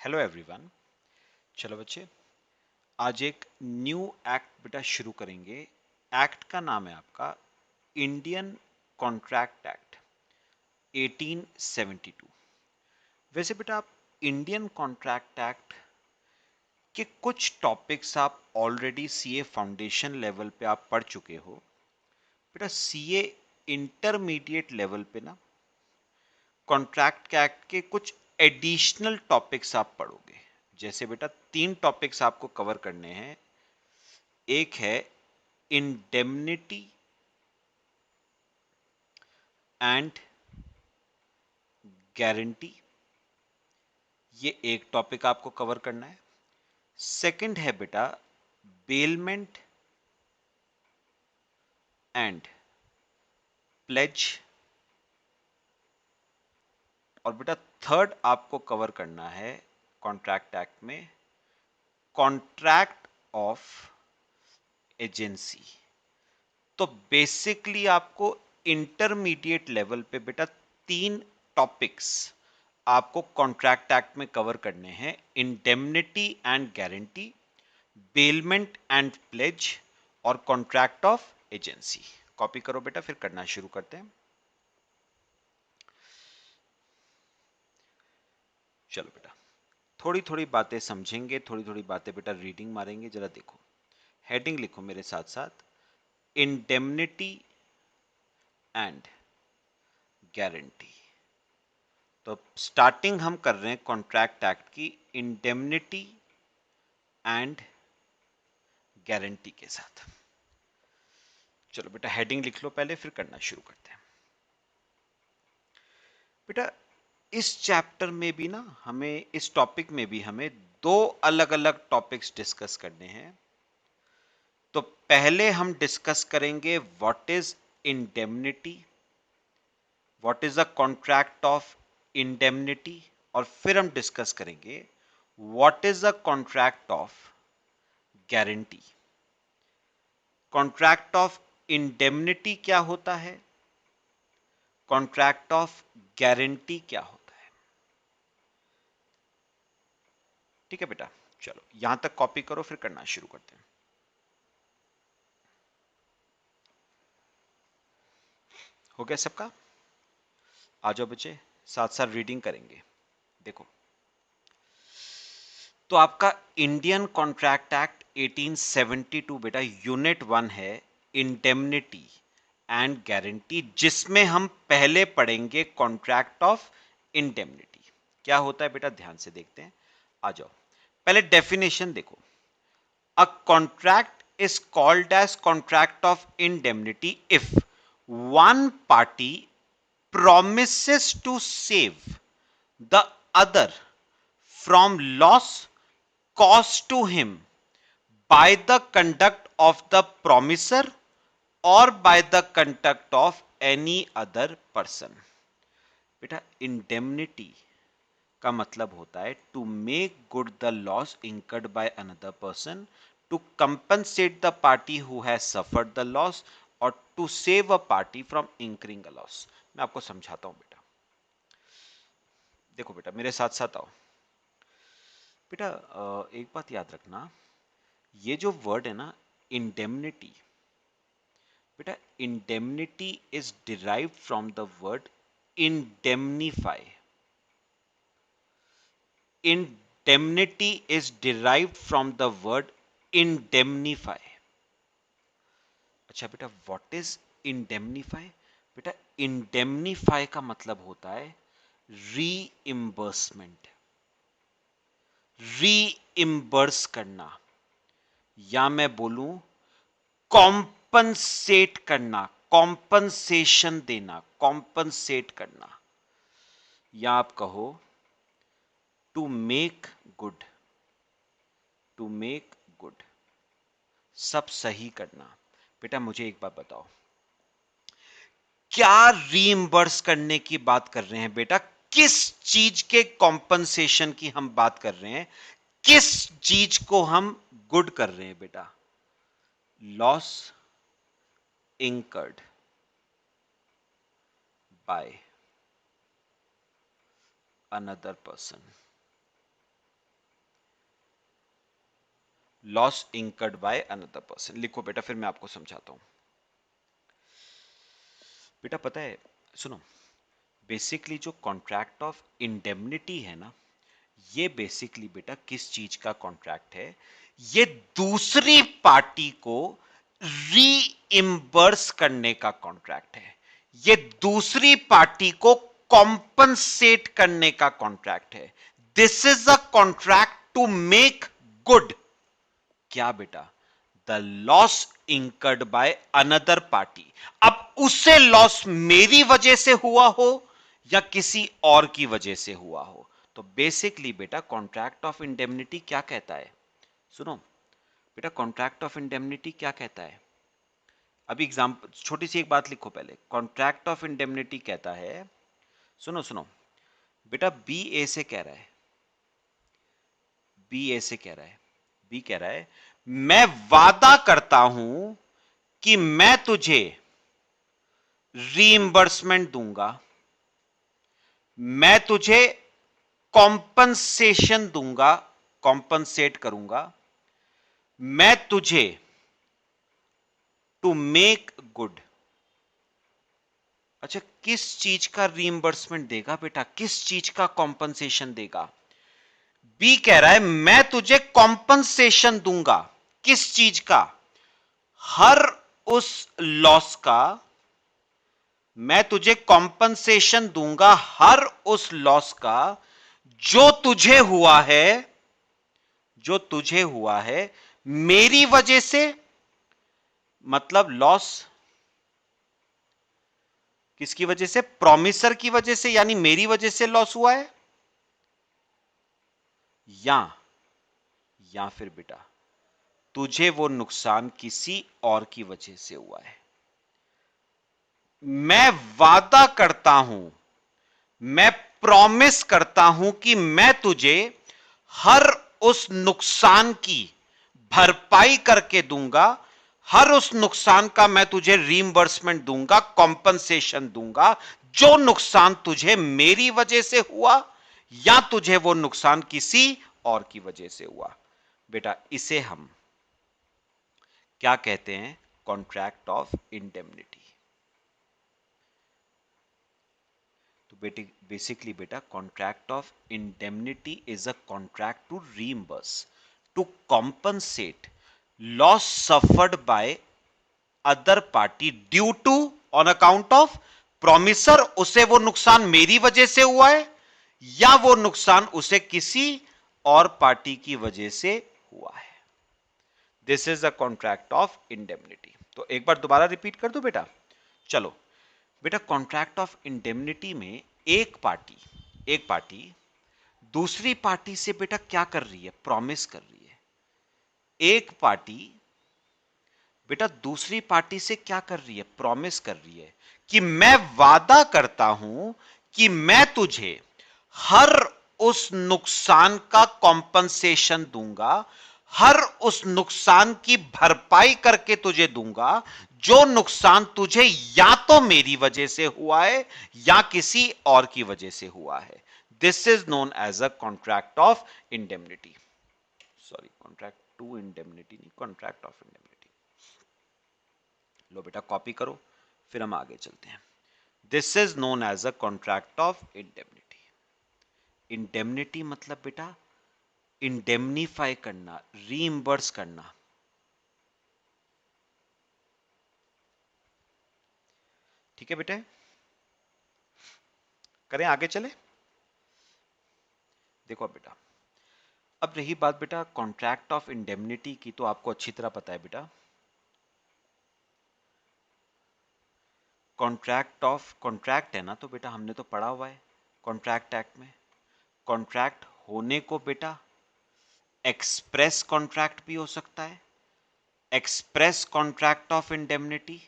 Hello everyone. चलो बच्चे, आज एक न्यू एक्ट बेटा शुरू करेंगे। एक्ट का नाम है आपका इंडियन कॉन्ट्रैक्ट एक्ट 1872। वैसे बेटा आप इंडियन कॉन्ट्रैक्ट एक्ट के कुछ टॉपिक्स आप ऑलरेडी सीए फाउंडेशन लेवल पे आप पढ़ चुके हो। बेटा सीए इंटरमीडिएट लेवल पे ना कॉन्ट्रैक्ट एक्ट के कुछ एडिशनल टॉपिक्स आप पढ़ोगे। जैसे बेटा 3 टॉपिक्स आपको कवर करने हैं। एक है इंडेमनिटी एंड गारंटी, ये एक टॉपिक आपको कवर करना है। सेकंड है बेटा बेलमेंट एंड प्लेज, और बेटा थर्ड आपको कवर करना है कॉन्ट्रैक्ट एक्ट में कॉन्ट्रैक्ट ऑफ एजेंसी। तो बेसिकली आपको इंटरमीडिएट लेवल पे बेटा 3 टॉपिक्स आपको कॉन्ट्रैक्ट एक्ट में कवर करने हैं। Indemnity and guarantee, bailment and pledge और कॉन्ट्रैक्ट ऑफ एजेंसी। कॉपी करो बेटा, फिर करना शुरू करते हैं। चलो बेटा, थोड़ी थोड़ी बातें समझेंगे, थोड़ी थोड़ी बातें बेटा रीडिंग मारेंगे। जरा देखो, हेडिंग लिखो मेरे साथ साथ, इंडेमनिटी एंड गारंटी। तो स्टार्टिंग हम कर रहे हैं कॉन्ट्रैक्ट एक्ट की इंडेमनिटी एंड गारंटी के साथ। चलो बेटा हेडिंग लिख लो पहले, फिर करना शुरू करते हैं। बेटा इस चैप्टर में भी ना हमें, इस टॉपिक में भी हमें 2 अलग-अलग टॉपिक्स डिस्कस करने हैं। तो पहले हम डिस्कस करेंगे what is indemnity, what is the contract of indemnity, और फिर हम डिस्कस करेंगे what is the contract of guarantee. Contract of indemnity क्या होता है, कॉन्ट्रैक्ट ऑफ गारंटी क्या होता है। ठीक है बेटा, चलो यहां तक कॉपी करो, फिर करना शुरू करते हैं। हो गया सबका? आ जाओ बच्चे, साथ साथ रीडिंग करेंगे। देखो, तो आपका इंडियन कॉन्ट्रैक्ट एक्ट 1872 बेटा यूनिट 1 है इंडेमनिटी एंड गारंटी, जिसमें हम पहले पढ़ेंगे कॉन्ट्रैक्ट ऑफ इंडेमनिटी क्या होता है। बेटा ध्यान से देखते हैं, आ जाओ। पहले डेफिनेशन देखो, a contract is called as contract of indemnity if one party promises to save the other from loss caused to him by the conduct of the promiser or by the conduct of any other person। बेटा indemnity का मतलब होता है to make good the loss incurred by another person, to compensate the party who has suffered the loss, और to save a party from incurring a loss. मैं आपको समझाता हूं बेटा, देखो बेटा मेरे साथ साथ आओ। बेटा एक बात याद रखना, ये जो वर्ड है ना इंडेमनिटी, बेटा indemnity is derived from the word indemnify. Indemnity is derived from the word indemnify। अच्छा बेटा, व्हाट इज इंडेमनीफाई? बेटा इंडेमनीफाई का मतलब होता है रीइंबर्समेंट, रीइंबर्स करना, या मैं बोलूं कॉम्पनसेट करना, कॉम्पनसेशन देना, कॉम्पनसेट करना, या आप कहो to make good, to make good, सब सही करना। बेटा मुझे एक बात बताओ, क्या रीइंबर्स करने की बात कर रहे हैं बेटा? किस चीज के कॉम्पनसेशन की हम बात कर रहे हैं? किस चीज को हम गुड कर रहे हैं बेटा? Loss incurred by another person. Loss incurred by another person. लिखो बेटा, फिर मैं आपको समझाता हूं। बेटा पता है, सुनो, बेसिकली जो कॉन्ट्रैक्ट ऑफ इंडेमनिटी है ना, ये बेसिकली बेटा किस चीज का कॉन्ट्रैक्ट है? ये दूसरी पार्टी को रीइंबर्स करने का कॉन्ट्रैक्ट है। ये दूसरी पार्टी को कॉम्पनसेट करने का कॉन्ट्रैक्ट है। This is a contract to make good. क्या बेटा? The loss incurred by another party. अब उससे लॉस मेरी वजह से हुआ हो या किसी और की वजह से हुआ हो, तो बेसिकली बेटा कॉन्ट्रैक्ट ऑफ इंडेमनिटी क्या कहता है? सुनो बेटा, कॉन्ट्रैक्ट ऑफ इंडेमनिटी क्या कहता है? अभी एग्जांपल, छोटी सी एक बात लिखो पहले। कॉन्ट्रैक्ट ऑफ इंडेमनिटी कहता है, सुनो सुनो बेटा, बी ए से कह रहा है, बी ए से कह रहा है, बी कह रहा है मैं वादा करता हूं कि मैं तुझे रीइंबर्समेंट दूंगा, मैं तुझे कॉम्पनसेशन दूंगा, कॉम्पनसेट करूंगा, मैं तुझे टू मेक गुड। अच्छा, किस चीज का रीइंबर्समेंट देगा बेटा? किस चीज का कॉम्पनसेशन देगा? बी कह रहा है मैं तुझे कॉम्पनसेशन दूंगा। किस चीज का? हर उस लॉस का। मैं तुझे कॉम्पनसेशन दूंगा हर उस लॉस का जो तुझे हुआ है, जो तुझे हुआ है मेरी वजह से। मतलब लॉस किसकी वजह से? प्रॉमिसर की वजह से, यानी मेरी वजह से लॉस हुआ है। या फिर बेटा तुझे वो नुकसान किसी और की वजह से हुआ है। मैं वादा करता हूं, मैं प्रॉमिस करता हूं कि मैं तुझे हर उस नुकसान की भरपाई करके दूंगा, हर उस नुकसान का मैं तुझे रीइंबर्समेंट दूंगा, कॉम्पनसेशन दूंगा, जो नुकसान तुझे मेरी वजह से हुआ या तुझे वो नुकसान किसी और की वजह से हुआ। बेटा इसे हम क्या कहते हैं? Contract of indemnity. तो बेसिकली बेटा contract of indemnity is a contract to reimburse, to compensate loss suffered by other party due to, on account of promisor. उसे वो नुकसान मेरी वजह से हुआ है या वो नुकसान उसे किसी और पार्टी की वजह से हुआ है। This is a contract of indemnity. तो एक बार दोबारा रिपीट कर दो बेटा। चलो बेटा, कॉन्ट्रैक्ट ऑफ इंडेमनिटी में एक पार्टी दूसरी पार्टी से बेटा क्या कर रही है? प्रॉमिस कर रही है। एक पार्टी बेटा दूसरी पार्टी से क्या कर रही है? प्रॉमिस कर रही है कि मैं वादा करता हूं कि मैं तुझे हर उस नुकसान का कॉम्पनसेशन दूंगा, हर उस नुकसान की भरपाई करके तुझे दूंगा जो नुकसान तुझे या तो मेरी वजह से हुआ है या किसी और की वजह से हुआ है। This is known as a contract of indemnity. Sorry, contract to indemnity नहीं, कॉन्ट्रैक्ट ऑफ इंडेमनिटी। लो बेटा कॉपी करो, फिर हम आगे चलते हैं। This is known as a contract of indemnity. Indemnity मतलब बेटा इंडेमनीफाई करना, रीइंबर्स करना। ठीक है बेटा, करें आगे चले। देखो बेटा, अब रही बात बेटा कॉन्ट्रैक्ट ऑफ इंडेमनिटी की, तो आपको अच्छी तरह पता है बेटा, कॉन्ट्रैक्ट है ना, तो बेटा हमने तो पढ़ा हुआ है कॉन्ट्रैक्ट एक्ट में। कॉन्ट्रैक्ट होने को बेटा एक्सप्रेस कॉन्ट्रैक्ट भी हो सकता है, एक्सप्रेस कॉन्ट्रैक्ट ऑफ इंडेमनिटी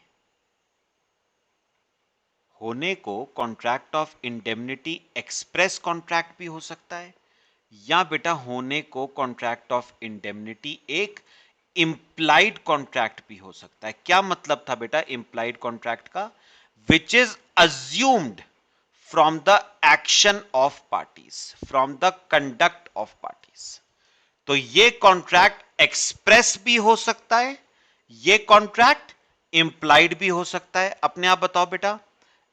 होने को contract of indemnity express contract भी हो सकता है, या बेटा होने को कॉन्ट्रैक्ट ऑफ इंडेमनिटी एक इंप्लाइड कॉन्ट्रैक्ट भी हो सकता है। क्या मतलब था बेटा इंप्लाइड कॉन्ट्रैक्ट का? Which is assumed from the action of parties, from the conduct of parties. तो ये कॉन्ट्रैक्ट एक्सप्रेस भी हो सकता है, ये कॉन्ट्रैक्ट इंप्लाइड भी हो सकता है। अपने आप बताओ बेटा,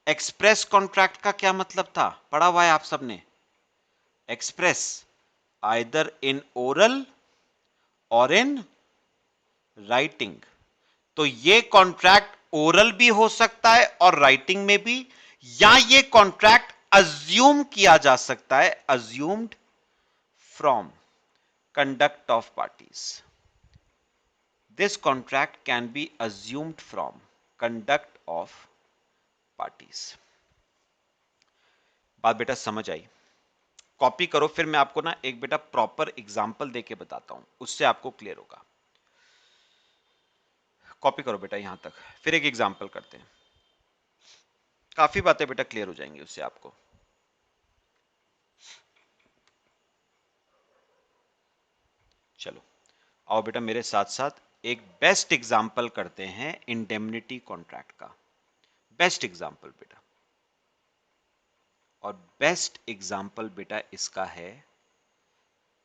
एक्सप्रेस कॉन्ट्रैक्ट का क्या मतलब था, पढ़ा हुआ है आप सबने। एक्सप्रेस आइदर इन ओरल और इन राइटिंग। तो ये कॉन्ट्रैक्ट ओरल भी हो सकता है और राइटिंग में भी, या ये कॉन्ट्रैक्ट अज्यूम किया जा सकता है, assumed from conduct of parties. This contract can be assumed from conduct of parties. बात बेटा समझ आई? कॉपी करो, फिर मैं आपको ना एक बेटा प्रॉपर एग्जांपल देके बताता हूं, उससे आपको क्लियर होगा। कॉपी करो बेटा यहां तक, फिर एक एग्जांपल करते हैं। काफी बातें बेटा क्लियर हो जाएंगी उससे आपको। चलो आओ बेटा मेरे साथ साथ एक बेस्ट एग्जांपल करते हैं इंडेमनिटी कॉन्ट्रैक्ट का। बेस्ट एग्जांपल बेटा, और बेस्ट एग्जांपल बेटा इसका है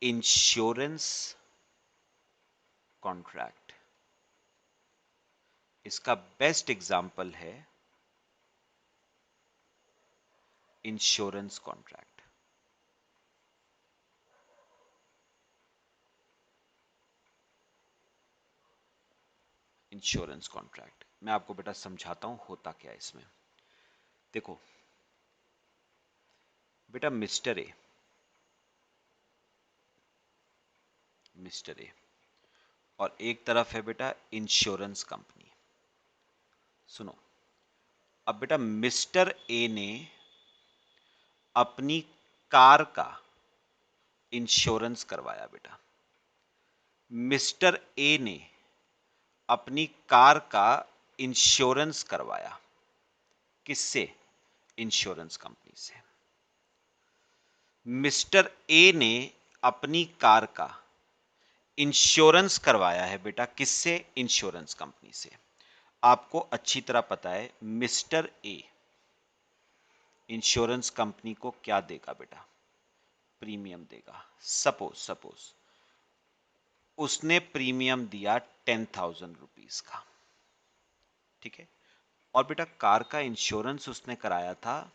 इंश्योरेंस कॉन्ट्रैक्ट। इसका बेस्ट एग्जांपल है इंश्योरेंस कॉन्ट्रैक्ट। इंश्योरेंस कॉन्ट्रैक्ट मैं आपको बेटा समझाता हूं होता क्या है इसमें। देखो बेटा, मिस्टर ए और एक तरफ है बेटा इंश्योरेंस कंपनी। सुनो, अब बेटा मिस्टर ए ने अपनी कार का इंश्योरेंस करवाया बेटा। मिस्टर ए ने अपनी कार का इंश्योरेंस करवाया, किससे? इंश्योरेंस कंपनी से। मिस्टर ए ने अपनी कार का इंश्योरेंस करवाया है बेटा, किससे? इंश्योरेंस कंपनी से। आपको अच्छी तरह पता है मिस्टर ए इंश्योरेंस कंपनी को क्या देगा बेटा? प्रीमियम देगा। सपोज उसने प्रीमियम दिया 10,000 रुपीज का, ठीक है। और बेटा कार का इंश्योरेंस उसने कराया था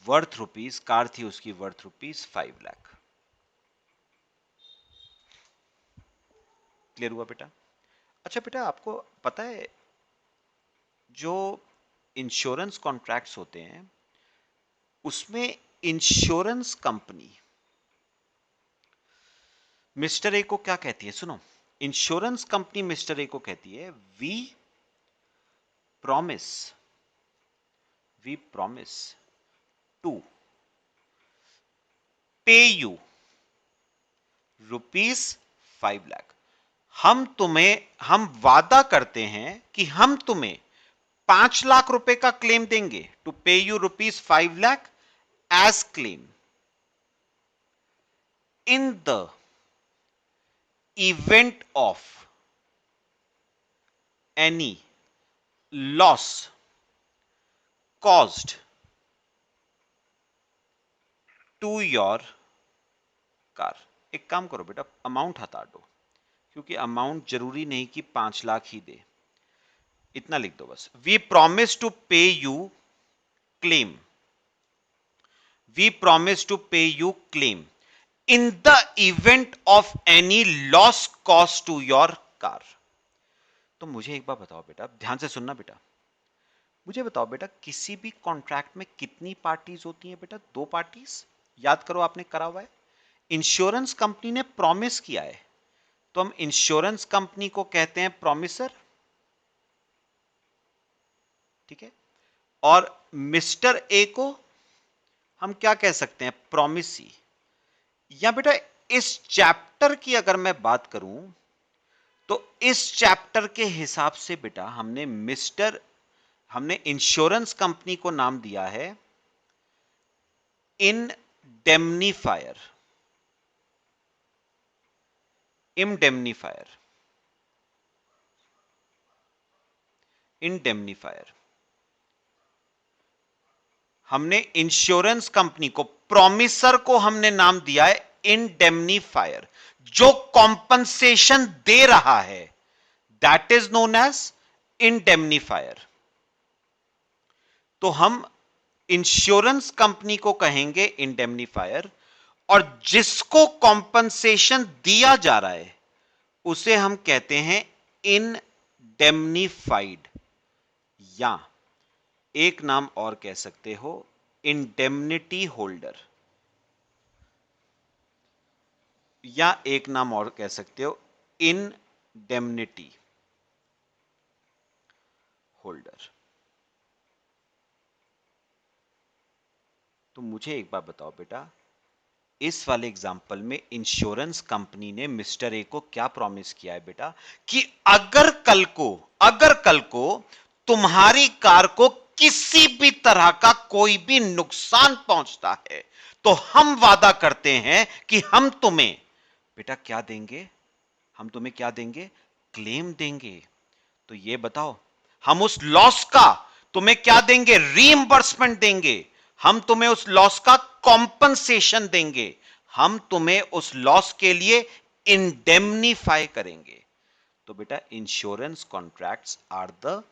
वर्थ रुपीज, कार थी उसकी वर्थ रुपीज 5 लाख। क्लियर हुआ बेटा? अच्छा बेटा, आपको पता है जो इंश्योरेंस कॉन्ट्रैक्ट्स होते हैं उसमें इंश्योरेंस कंपनी मिस्टर ए को क्या कहती है? सुनो, इंश्योरेंस कंपनी मिस्टर ए को कहती है we promise to pay you ₹5 lakh. हम वादा करते हैं कि हम तुम्हें 5 लाख रुपए का क्लेम देंगे, to pay you ₹5 lakh as claim in the event of any loss caused to your car. एक काम करो बेटा, अमाउंट हटा दो, क्योंकि अमाउंट जरूरी नहीं कि 5 लाख ही दे। इतना लिख दो बस, we promise to pay you claim, we promise to pay you claim in the event of any loss cost to your car. तो मुझे एक बार बताओ बेटा, ध्यान से सुनना बेटा, मुझे बताओ बेटा किसी भी कॉन्ट्रैक्ट में कितनी पार्टीज होती हैं बेटा? 2 पार्टीज। याद करो, आपने करा हुआ है। इंश्योरेंस कंपनी ने प्रॉमिस किया है, तो हम इंश्योरेंस कंपनी को कहते हैं प्रॉमिसर, ठीक है। और मिस्टर ए को हम क्या कह सकते हैं? प्रॉमिसी। या बेटा इस चैप्टर की अगर मैं बात करूं तो इस चैप्टर के हिसाब से बेटा हमने इंश्योरेंस कंपनी को नाम दिया है इंडेमनीफायर। इंडेमनीफायर हमने इंश्योरेंस कंपनी को, प्रॉमिसर को हमने नाम दिया है इंडेमनीफायर, जो कॉम्पनसेशन दे रहा है, that is known as indemnifier. तो हम इंश्योरेंस कंपनी को कहेंगे इंडेमनीफायर, और जिसको कॉम्पनसेशन दिया जा रहा है उसे हम कहते हैं इंडेमनीफाइड, या एक नाम और कह सकते हो इंडेमनिटी होल्डर, या एक नाम और कह सकते हो इंडेमनिटी होल्डर। तो मुझे एक बात बताओ बेटा, इस वाले एग्जाम्पल में इंश्योरेंस कंपनी ने मिस्टर ए को क्या प्रॉमिस किया है बेटा, कि अगर कल को तुम्हारी कार को किसी भी तरह का कोई भी नुकसान पहुंचता है, तो हम वादा करते हैं कि हम तुम्हें बेटा क्या देंगे, हम तुम्हें क्या देंगे, क्लेम देंगे। तो ये बताओ, हम उस लॉस का तुम्हें क्या देंगे, रीइंबर्समेंट देंगे, हम तुम्हें उस लॉस का कॉम्पनसेशन देंगे, हम तुम्हें उस लॉस के लिए इंडेमनीफाई करेंगे। तो बेटा insurance contracts are the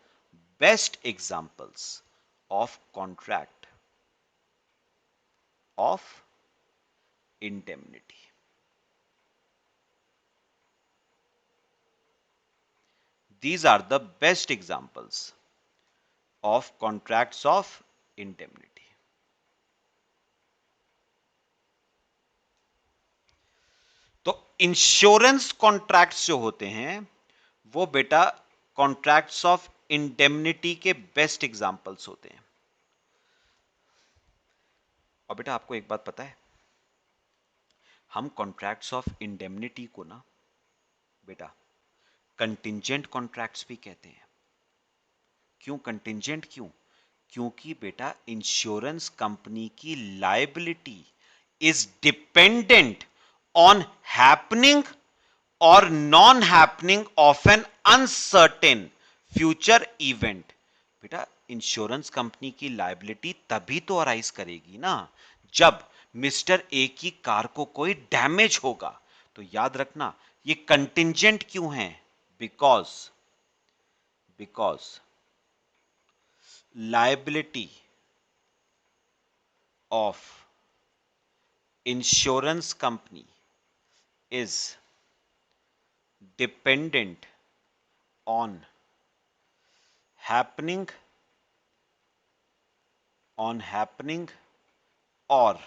best examples of contract of indemnity. These are the best examples of contracts of indemnity. तो इंश्योरेंस कॉन्ट्रैक्ट्स जो होते हैं वो बेटा कॉन्ट्रैक्ट्स ऑफ इंडेमनिटी के बेस्ट एग्जांपल्स होते हैं। और बेटा आपको एक बात पता है, हम कॉन्ट्रैक्ट्स ऑफ इंडेमनिटी को ना बेटा कंटिंजेंट कॉन्ट्रैक्ट्स भी कहते हैं। क्यों कंटिंजेंट, क्यों? क्योंकि बेटा इंश्योरेंस कंपनी की liability is dependent on happening or non happening of an uncertain future event. बेटा इंश्योरेंस कंपनी की लायबिलिटी तभी तो अराइज करेगी ना जब मिस्टर ए की कार को कोई डैमेज होगा। तो याद रखना ये कंटिंजेंट क्यों है, because liability of insurance company is dependent on happening or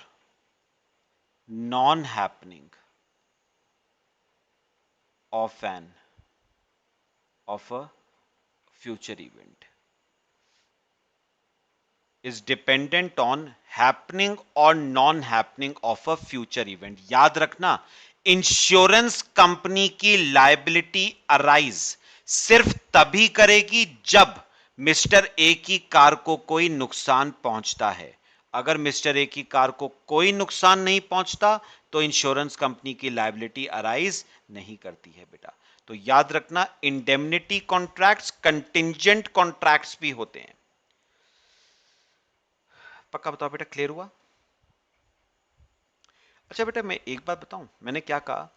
non happening of a future event, is dependent on happening or non happening of a future event। याद रखना इंश्योरेंस कंपनी की लायबिलिटी अराइज सिर्फ तभी करेगी जब mister A की car को कोई नुकसान पहुंचता है। अगर मिस्टर ए की कार को कोई नुकसान नहीं पहुंचता तो इंश्योरेंस कंपनी की लायबिलिटी अराइज नहीं करती है बेटा। तो याद रखना इंडेमनिटी कॉन्ट्रैक्ट्स कंटिंजेंट कॉन्ट्रैक्ट्स भी होते हैं। पक्का बताओ बेटा, क्लियर हुआ? अच्छा बेटा मैं एक बात बताऊं, मैंने क्या कहा,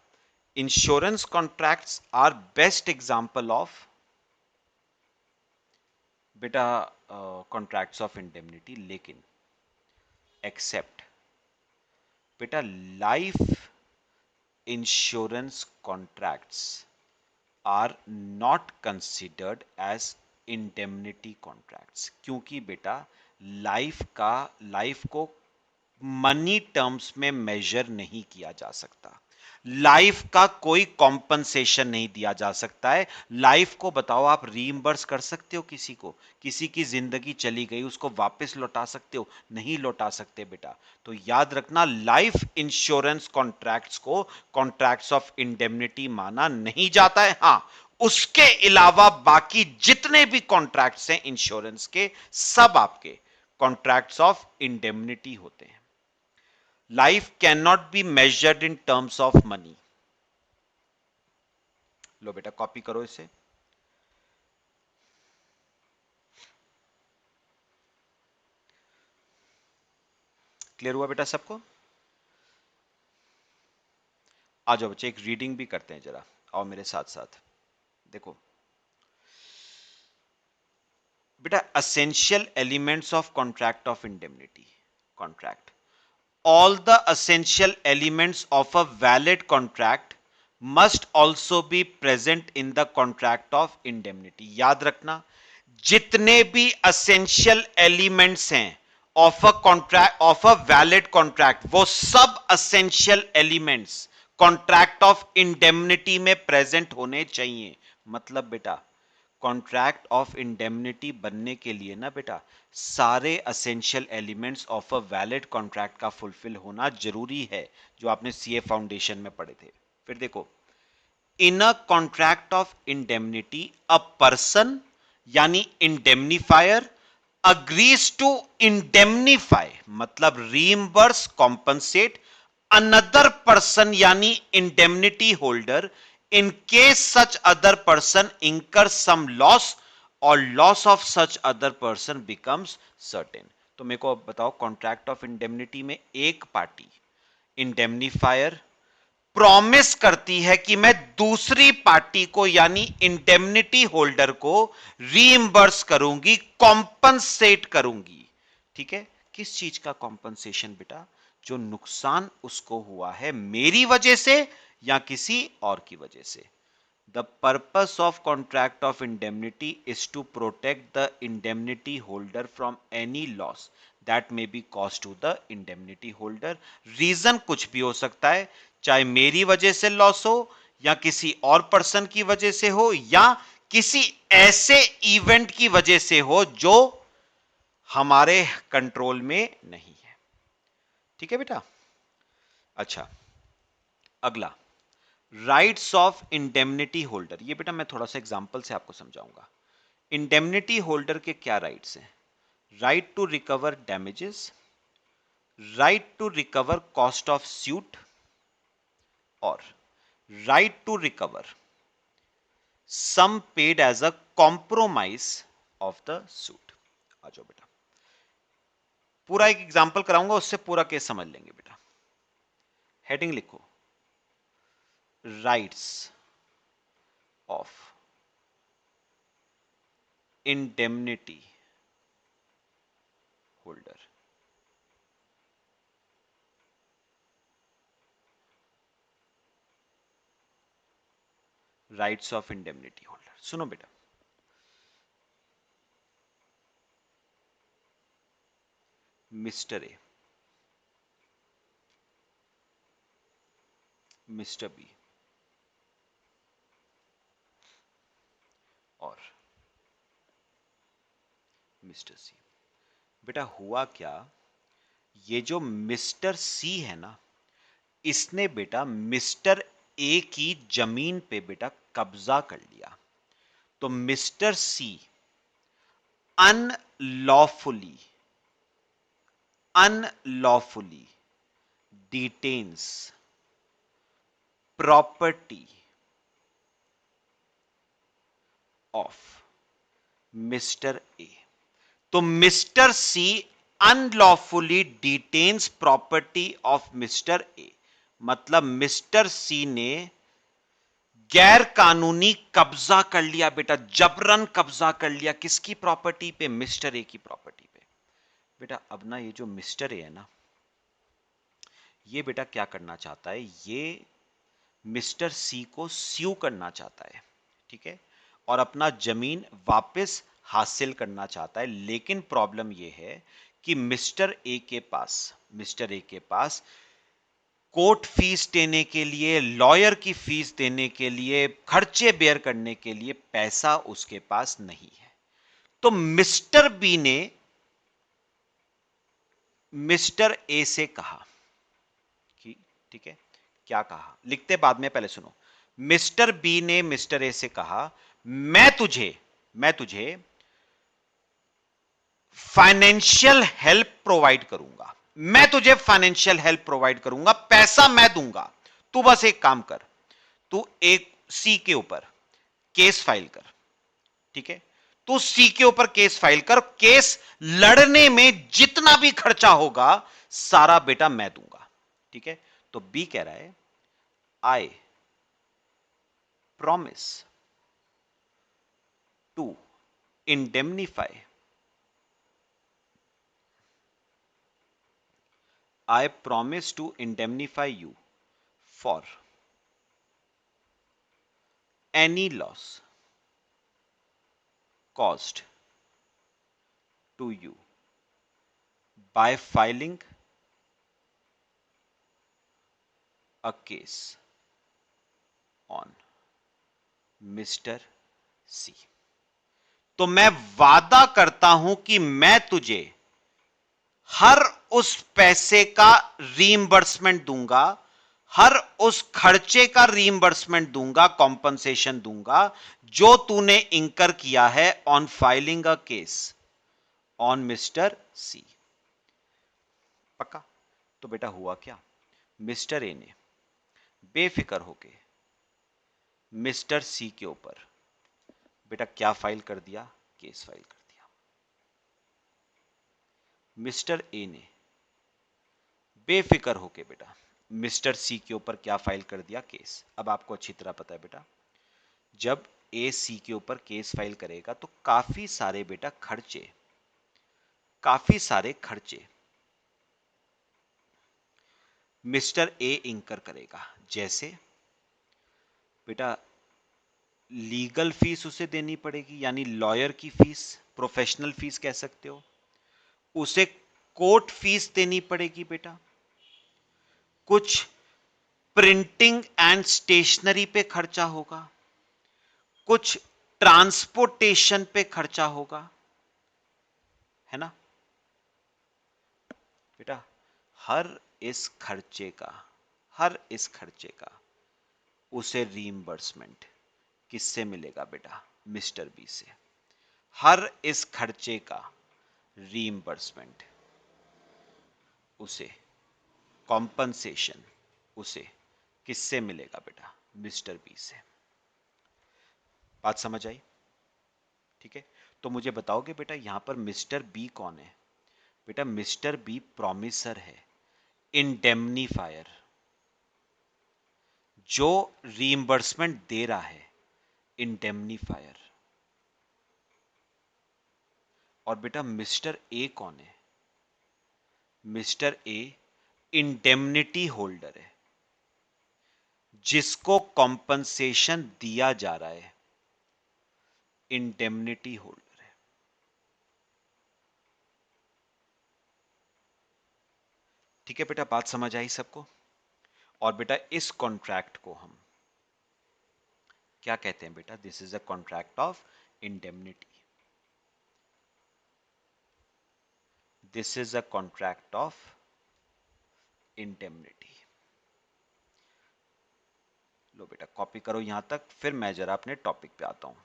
insurance contracts are best example of बेटा कॉन्ट्रैक्ट्स ऑफ इंडेमनिटी, लेकिन एक्सेप्ट बेटा life insurance contracts are not considered as indemnity contracts. क्योंकि बेटा लाइफ को मनी टर्म्स में मेजर नहीं किया जा सकता, लाइफ का कोई कॉम्पनसेशन नहीं दिया जा सकता है। लाइफ को बताओ आप रीइंबर्स कर सकते हो, किसी की जिंदगी चली गई उसको वापस लौटा सकते हो? नहीं लौटा सकते बेटा। तो याद रखना लाइफ इंश्योरेंस कॉन्ट्रैक्ट्स को कॉन्ट्रैक्ट्स ऑफ इंडेमनिटी माना नहीं जाता है। हां, उसके अलावा बाकी जितने भी कॉन्ट्रैक्ट्स हैं इंश्योरेंस के, सब आपके कॉन्ट्रैक्ट्स ऑफ इंडेमनिटी होते हैं। Life can not be measured in terms of money. लो बेटा कॉपी करो इसे। क्लियर हुआ बेटा सबको? आ जाओ बच्चे, एक रीडिंग भी करते हैं जरा, आओ मेरे साथ साथ। देखो बेटा, essential elements of contract of indemnity, contract, all the essential elements of a valid contract must also be present in the contract of indemnity। याद रखना, जितने भी essential elements हैं of a contract, of a valid contract, वो सब essential elements contract of indemnity में present होने चाहिए। मतलब बेटा, कॉन्ट्रैक्ट ऑफ इंडेमनिटी बनने के लिए ना बेटा, सारे essential elements of a valid contract का फुलफिल होना जरूरी है, जो आपने सीए फाउंडेशन में पढ़े थे। फिर देखो, in a contract of indemnity a person यानी इंडेमनीफायर अग्रीज टू इंडेमनीफाई, मतलब रीइंबर्स, कॉम्पनसेट अनदर पर्सन यानी indemnity holder in case such other person incur some loss और loss of such other person becomes certain. तो मेरे को अब बताओ, contract of indemnity में एक पार्टी इंडेमनीफायर प्रॉमिस करती है कि मैं दूसरी पार्टी को यानी इंडेमनिटी होल्डर को रीइंबर्स करूंगी, कॉम्पनसेट करूंगी। ठीक है, किस चीज का कॉम्पनसेशन बेटा? जो नुकसान उसको हुआ है मेरी वजह से या किसी और की वजह से। The purpose of contract of indemnity is to protect the indemnity holder from any loss that may be caused to the indemnity holder। Reason कुछ भी हो सकता है, चाहे मेरी वजह से लॉस हो या किसी और पर्सन की वजह से हो या किसी ऐसे इवेंट की वजह से हो जो हमारे कंट्रोल में नहीं है। ठीक है बेटा? अच्छा, अगला, राइट्स ऑफ इंडेमनिटी होल्डर। ये बेटा मैं थोड़ा सा एग्जांपल से आपको समझाऊंगा। इंडेमनिटी होल्डर के क्या राइट्स हैं? Right to recover damages, right to recover cost of suit और right to recover sum paid as a compromise of the suit. आ जाओ बेटा, पूरा एक एग्जांपल कराऊंगा, उससे पूरा केस समझ लेंगे बेटा। हेडिंग लिखो, rights of indemnity holder. Rights of indemnity holder, सुनो बेटा, मिस्टर ए, मिस्टर बी और मिस्टर सी। बेटा हुआ क्या, ये जो मिस्टर सी है ना, इसने बेटा मिस्टर ए की जमीन पे बेटा कब्जा कर लिया। तो mister C unlawfully unlawfully detains property of mister A. तो mister C unlawfully detains property of mister A, मतलब मिस्टर सी ने गैर कानूनी कब्जा कर लिया बेटा, जबरन कब्जा कर लिया। किसकी प्रॉपर्टी पे? मिस्टर ए की प्रॉपर्टी पे। बेटा अब ना ये जो मिस्टर ए है ना, ये बेटा क्या करना चाहता है, ये मिस्टर सी को स्यू करना चाहता है। ठीक है, और अपना जमीन वापस हासिल करना चाहता है। लेकिन प्रॉब्लम यह है कि मिस्टर ए के पास कोर्ट फीस देने के लिए, लॉयर की फीस देने के लिए, खर्चे बेयर करने के लिए पैसा उसके पास नहीं है। तो मिस्टर बी ने मिस्टर ए से कहा कि, ठीक है, क्या कहा लिखते बाद में, पहले सुनो। मिस्टर बी ने मिस्टर ए से कहा, मैं तुझे फाइनेंशियल हेल्प प्रोवाइड करूंगा, मैं तुझे फाइनेंशियल हेल्प प्रोवाइड करूंगा, पैसा मैं दूंगा। तू बस एक काम कर, तू एक सी के ऊपर केस फाइल कर। ठीक है, तू सी के ऊपर केस फाइल कर, केस लड़ने में जितना भी खर्चा होगा सारा बेटा मैं दूंगा। ठीक है, तो बी कह रहा है I promise to indemnify. I promise to indemnify you for any loss caused to you by filing a case on mister C. तो मैं वादा करता हूं कि मैं तुझे हर उस पैसे का रीइंबर्समेंट दूंगा, हर उस खर्चे का रीइंबर्समेंट दूंगा, कॉम्पनसेशन दूंगा जो तूने इंकर किया है on filing a case on mister C. पक्का? तो बेटा हुआ क्या, मिस्टर ए ने बेफिक्र होके मिस्टर सी के ऊपर बेटा क्या फाइल कर दिया, केस फाइल कर दिया। मिस्टर ए ने बेफिक्र होके बेटा मिस्टर सी के ऊपर क्या फाइल कर दिया, केस। अब आपको अच्छी तरह पता है बेटा, जब ए सी के ऊपर केस फाइल करेगा तो काफी सारे बेटा खर्चे, काफी सारे खर्चे मिस्टर ए इंकर करेगा। जैसे बेटा लीगल फीस उसे देनी पड़ेगी, यानी लॉयर की फीस, प्रोफेशनल फीस कह सकते हो। उसे कोर्ट फीस देनी पड़ेगी बेटा। कुछ प्रिंटिंग एंड स्टेशनरी पे खर्चा होगा, कुछ ट्रांसपोर्टेशन पे खर्चा होगा, है ना बेटा। हर इस खर्चे का, हर इस खर्चे का उसे रीइंबर्समेंट किससे मिलेगा बेटा, मिस्टर बी से। हर इस खर्चे का रीइंबर्समेंट उसे, कॉम्पनसेशन उसे किससे मिलेगा बेटा, मिस्टर बी से। बात समझ आई? ठीक है, तो मुझे बताओगे बेटा यहां पर मिस्टर बी कौन है? बेटा मिस्टर बी प्रॉमिसर है, इंडेमनीफायर, जो रीइंबर्समेंट दे रहा है, इंडेमनीफायर। और बेटा मिस्टर ए कौन है? मिस्टर ए इंडेमनिटी होल्डर है, जिसको कॉम्पनसेशन दिया जा रहा है, इंडेमनिटी होल्डर है। ठीक है बेटा, बात समझ आई सबको? और बेटा इस कॉन्ट्रैक्ट को हम क्या कहते हैं बेटा? This is a contract of indemnity. This is a contract of indemnity. लो बेटा कॉपी करो यहां तक, फिर मैं जरा अपने टॉपिक पे आता हूं।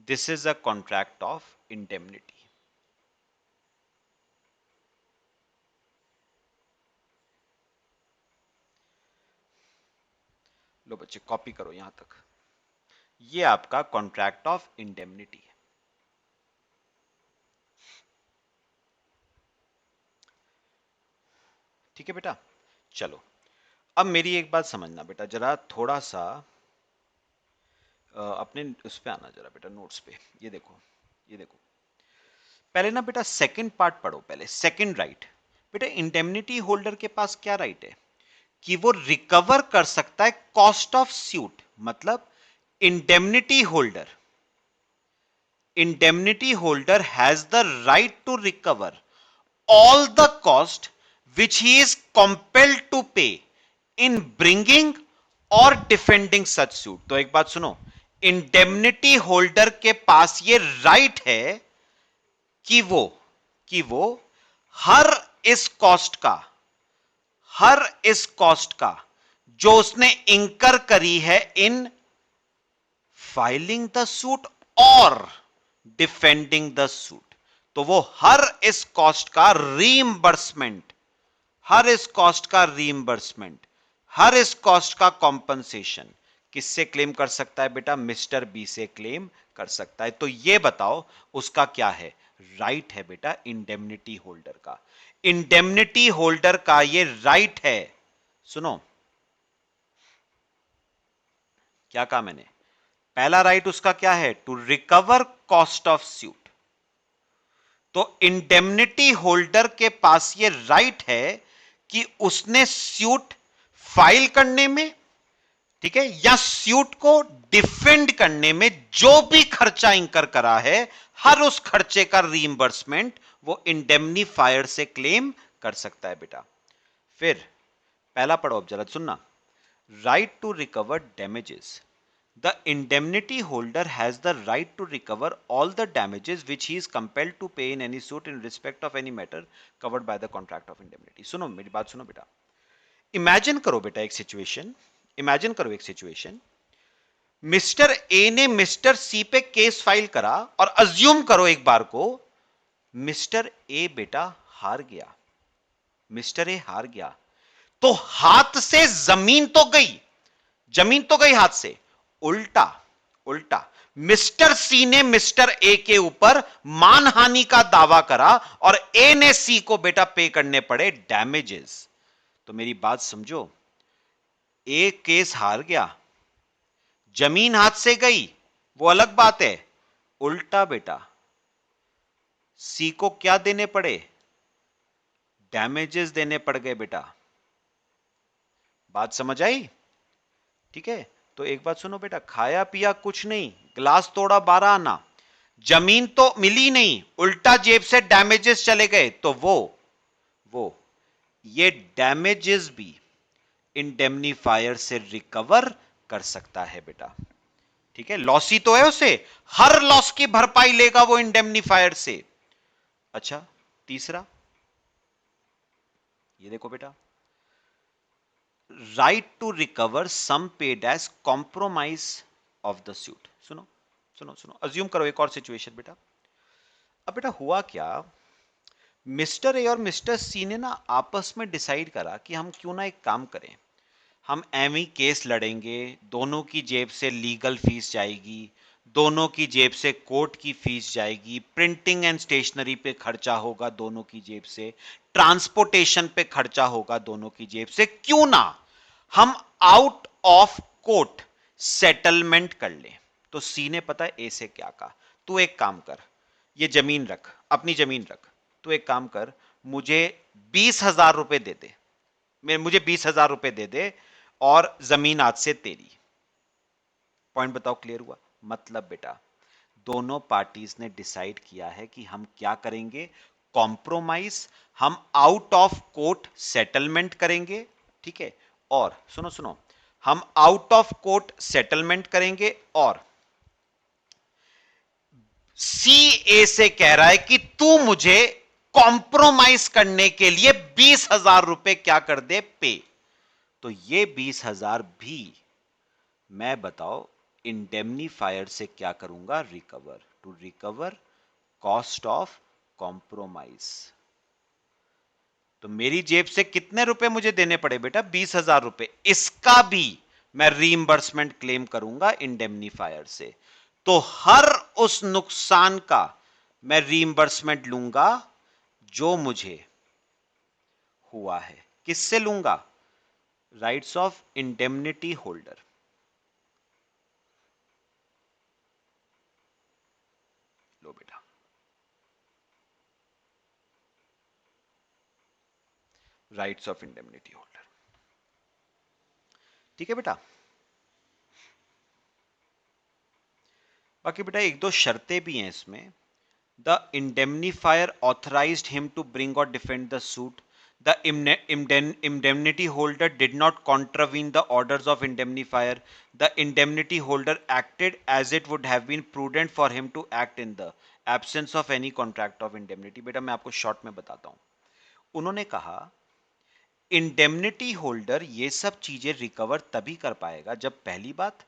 This is a contract of indemnity. लो बच्चे कॉपी करो यहां तक। ये आपका कॉन्ट्रैक्ट ऑफ इंडेमनिटी है। ठीक है बेटा, चलो अब मेरी एक बात समझना बेटा, जरा थोड़ा सा अपने उस पे आना जरा बेटा, नोट्स पे। ये देखो, ये देखो, पहले ना बेटा सेकंड पार्ट पढ़ो पहले, सेकंड राइट। बेटा इंडेमनिटी होल्डर के पास क्या राइट है कि वो रिकवर कर सकता है कॉस्ट ऑफ स्यूट। मतलब indemnity holder, indemnity holder has the right to recover all the cost which he is compelled to pay in bringing or defending such suit। तो एक बात सुनो, इंडेमनिटी होल्डर के पास ये राइट है कि वो कि वो हर इस कॉस्ट का, हर इस कॉस्ट का जो उसने इंकर करी है इन फाइलिंग द सूट और डिफेंडिंग द सूट, तो वो हर इस कॉस्ट का रीइंबर्समेंट, हर इस कॉस्ट का रीइंबर्समेंट, हर इस कॉस्ट का कॉम्पनसेशन किससे क्लेम कर सकता है बेटा? मिस्टर बी से क्लेम कर सकता है। तो ये बताओ उसका क्या है? राइट है बेटा इंडेमनिटी होल्डर का। इंडेमनिटी होल्डर का ये राइट है। सुनो क्या कहा मैंने, पहला राइट उसका क्या है, to recover cost of suit. तो इंडेमनिटी होल्डर के पास ये राइट है कि उसने स्यूट फाइल करने में, ठीक है, या स्यूट को डिफेंड करने में जो भी खर्चा इंकर करा है, हर उस खर्चे का रीइंबर्समेंट वो इंडेमनीफायर से क्लेम कर सकता है बेटा। फिर पहला पढ़ो, अब जरा सुनना, right to recover damages. The indemnity holder has the right to recover all the damages which he is compelled to pay in any suit in respect of any matter covered by the contract of indemnity। सुनो मेरी बात सुनो बेटा, imagine करो बेटा एक situation, imagine करो एक सिचुएशन, मिस्टर ए ने मिस्टर सी पे केस फाइल करा और अज्यूम करो एक बार को मिस्टर ए बेटा हार गया, मिस्टर ए हार गया, तो हाथ से जमीन तो गई, जमीन तो गई हाथ से, उल्टा उल्टा मिस्टर सी ने मिस्टर ए के ऊपर मानहानि का दावा करा और ए ने सी को बेटा पे करने पड़े डैमेजेस। तो मेरी बात समझो, ए केस हार गया, जमीन हाथ से गई, वो अलग बात है, उल्टा बेटा सी को क्या देने पड़े, डैमेजेस देने पड़ गए बेटा। बात समझ आई? ठीक है, तो एक बात सुनो बेटा, खाया पिया कुछ नहीं, ग्लास तोड़ा 12 आना, जमीन तो मिली नहीं, उल्टा जेब से डैमेजेस चले गए, तो वो ये डैमेजेस भी इंडेमनीफायर से रिकवर कर सकता है बेटा। ठीक है, लॉसी तो है उसे, हर लॉस की भरपाई लेगा वो इंडेमनीफायर से। अच्छा तीसरा, ये देखो बेटा, right to recover sum paid as compromise of the suit. सुनो सुनो सुनो, अज्यूम करो एक और सिचुएशन बेटा। अब बेटा हुआ क्या, मिस्टर ए और मिस्टर सी ने ना आपस में डिसाइड करा कि हम क्यों ना एक काम करें, हम एमी केस लड़ेंगे, दोनों की जेब से लीगल फीस जाएगी, दोनों की जेब से कोर्ट की फीस जाएगी, प्रिंटिंग एंड स्टेशनरी पे खर्चा होगा दोनों की जेब से, ट्रांसपोर्टेशन पे खर्चा होगा दोनों की जेब से, क्यों ना हम आउट ऑफ कोर्ट सेटलमेंट कर ले। तो सी ने पता है ए से क्या कहा, तू एक काम कर, ये जमीन रख, अपनी जमीन रख, तू एक काम कर, मुझे 20,000 रुपए दे दे, मुझे 20,000 रुपए दे दे और जमीन आज से तेरी। पॉइंट बताओ क्लियर हुआ? मतलब बेटा दोनों पार्टीज ने डिसाइड किया है कि हम क्या करेंगे, कॉम्प्रोमाइज, हम आउट ऑफ कोर्ट सेटलमेंट करेंगे। ठीक है, और सुनो सुनो, हम आउट ऑफ कोर्ट सेटलमेंट करेंगे और सी ए से कह रहा है कि तू मुझे कॉम्प्रोमाइज करने के लिए 20,000 रुपए क्या कर दे, पे। तो ये 20,000 भी मैं बताओ इंडेमनीफायर से क्या करूंगा, recover, to recover cost of compromise. तो मेरी जेब से कितने रुपए मुझे देने पड़े बेटा, 20,000 रुपए, इसका भी मैं रीइंबर्समेंट क्लेम करूंगा इंडेमनीफायर से। तो हर उस नुकसान का मैं रीइंबर्समेंट लूंगा जो मुझे हुआ है। किससे लूंगा? Rights of indemnity holder. लो बेटा, राइट्स ऑफ इंडेमनिटी होल्डर। ठीक है बेटा, बाकी बेटा एक दो शर्तें भी हैं इसमें। The indemnifier authorized him to bring or defend the suit, the indemnity holder did not contravene the orders of indemnifier, the indemnity holder acted as it would have been prudent for him to act in the absence of any contract of indemnity। बेटा मैं आपको short में बताता हूं, उन्होंने कहा indemnity holder ये सब चीजें रिकवर तभी कर पाएगा जब पहली बात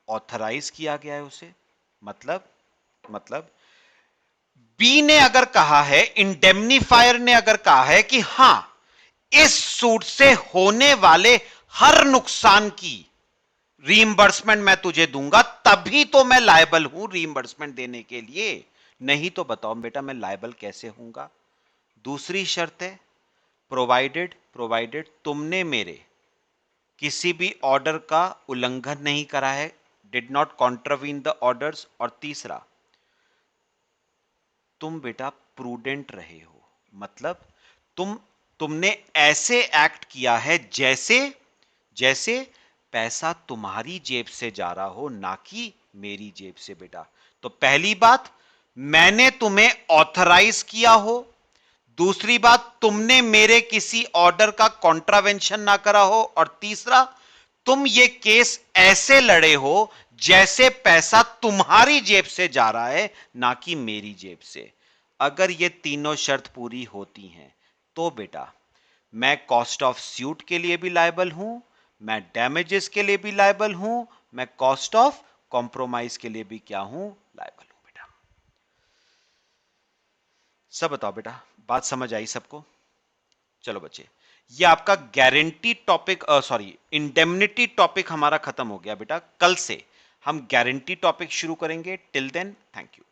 ऑथराइज किया गया है उसे, मतलब बी ने अगर कहा है, इंडेमनीफायर ने अगर कहा है कि हां इस सूट से होने वाले हर नुकसान की रीइंबर्समेंट मैं तुझे दूंगा, तभी तो मैं लायबल हूं रीइंबर्समेंट देने के लिए, नहीं तो बताओ बेटा मैं लायबल कैसे हूंगा। दूसरी शर्त है प्रोवाइडेड तुमने मेरे किसी भी ऑर्डर का उल्लंघन नहीं करा है, did not contravene the orders. और तीसरा, तुम बेटा प्रूडेंट रहे हो, मतलब तुमने ऐसे एक्ट किया है जैसे जैसे पैसा तुम्हारी जेब से जा रहा हो, ना कि मेरी जेब से बेटा। तो पहली बात, मैंने तुम्हें ऑथराइज किया हो। दूसरी बात, तुमने मेरे किसी ऑर्डर का कॉन्ट्रावेंशन ना करा हो। और तीसरा, तुम ये केस ऐसे लड़े हो जैसे पैसा तुम्हारी जेब से जा रहा है, ना कि मेरी जेब से। अगर ये तीनों शर्त पूरी होती हैं तो बेटा मैं कॉस्ट ऑफ स्यूट के लिए भी लायबल हूं, मैं डैमेजेस के लिए भी लायबल हूं, मैं कॉस्ट ऑफ कॉम्प्रोमाइज के लिए भी क्या हूं, लायबल हूं बेटा। सब बताओ बेटा, बात समझ आई सबको? चलो बच्चे, ये आपका guarantee topic, sorry indemnity topic हमारा खत्म हो गया बेटा। कल से हम गारंटी टॉपिक शुरू करेंगे। Till then thank you.